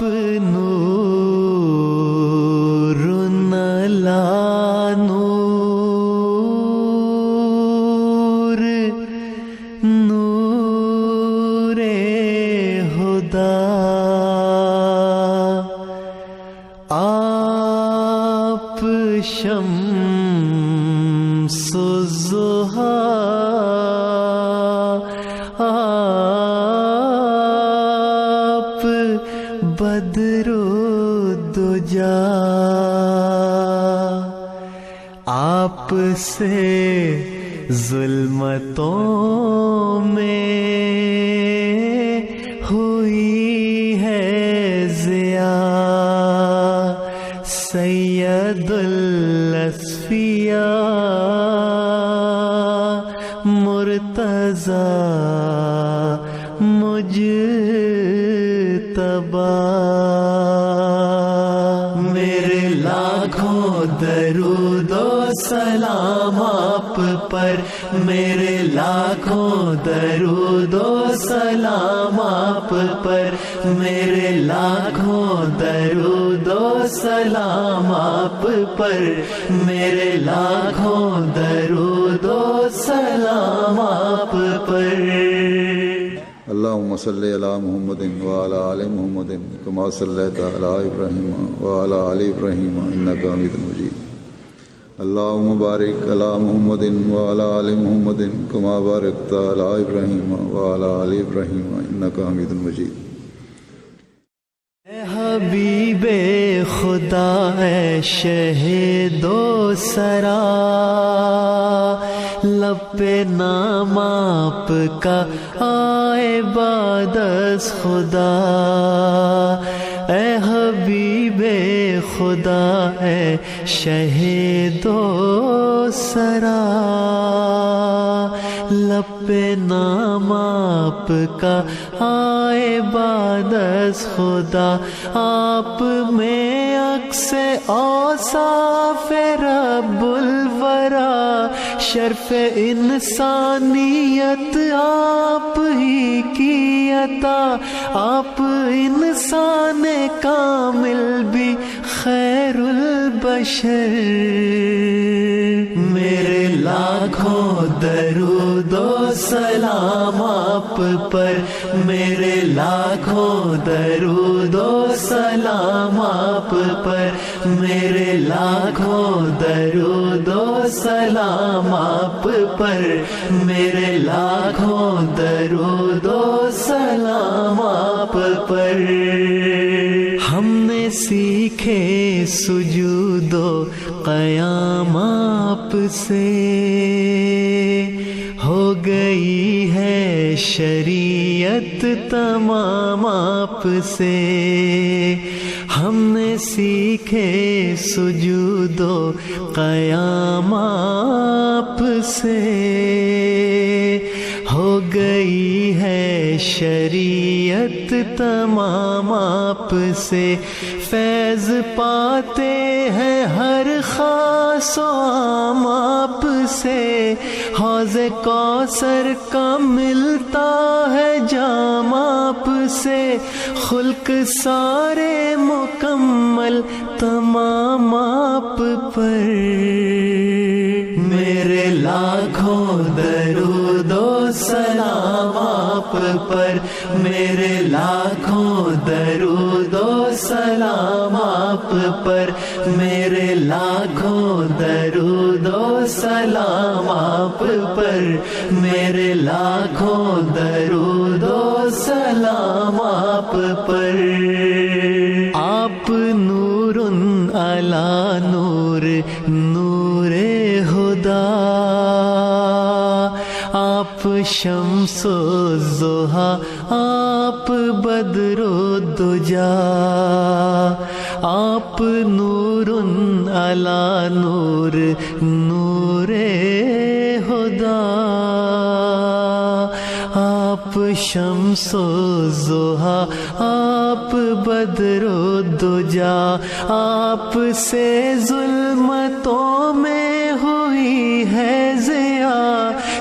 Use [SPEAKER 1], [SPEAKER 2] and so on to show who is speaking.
[SPEAKER 1] نور علی نور، نور خدا، آپ شمس الضحیٰ، آپ بدر الدجا، آپ سے ظلمتوں میں ہوئی ہے ضیاء، سید الاصفیاء مرتضی مجتبی، میرے لاکھوں درود و سلام آپ پر، میرے لاکھوں درود و سلام آپ پر، میرے لاکھوں درود و سلام آپ پر، میرے لاکھوں درود و سلام آپ پر۔
[SPEAKER 2] اللهم صل على محمد وعلى آل محمد كما صليت على إبراهيم وعلى آل إبراهيم إنك حميد مجيد، اللهم بارك على محمد وعلى آل محمد كما باركت على إبراهيم وعلى آل إبراهيم إنك حميد مجيد۔
[SPEAKER 1] اے حبیب خدا، اے شہید و سرا، لب پہ نام آپ کا آئے بعد از خدا، اے حبیب خدا، اے شہید و سرا، لب پہ نام آپ کا آئے بعد از خدا، آپ میں عکس اوصاف رب الورا، شرف انسانیت آپ ہی کی عطا، آپ انسان کامل بھی خیر البشر، میرے لاکھوں درود و سلام آپ پر، میرے لاکھوں درود و سلام آپ پر، میرے لاکھوں درود و سلام آپ پر، میرے لاکھوں درود و سلام آپ پر۔ ہم نے سیکھے سجود و قیام آپ سے، ہو گئی ہے شریعت تمام آپ سے، ہم نے سیکھے سجود و قیام آپ سے، ہو گئی ہے شریعت تمام آپ سے، فیض پاتے ہیں ہر خاص و عام آپ سے، حوض کوثر کا ملتا ہے جام آپ سے، خلق سارے مکمل تمام آپ پر، میرے لاکھوں درود و سلام آپ پر، میرے لاکھوں درود و سلام آپ پر، میرے لاکھوں درود و سلام آپ پر، میرے لاکھوں درود و سلام آپ پر۔ آپ نور علی نور، نور خدا، آپ شمس الضحیٰ، آپ بدر الدجا، آپ نور علی نور، نور خدا، آپ شمس الضحیٰ، آپ بدر الدجا، آپ سے ظلمتوں میں ہوئی ہے ضیاء،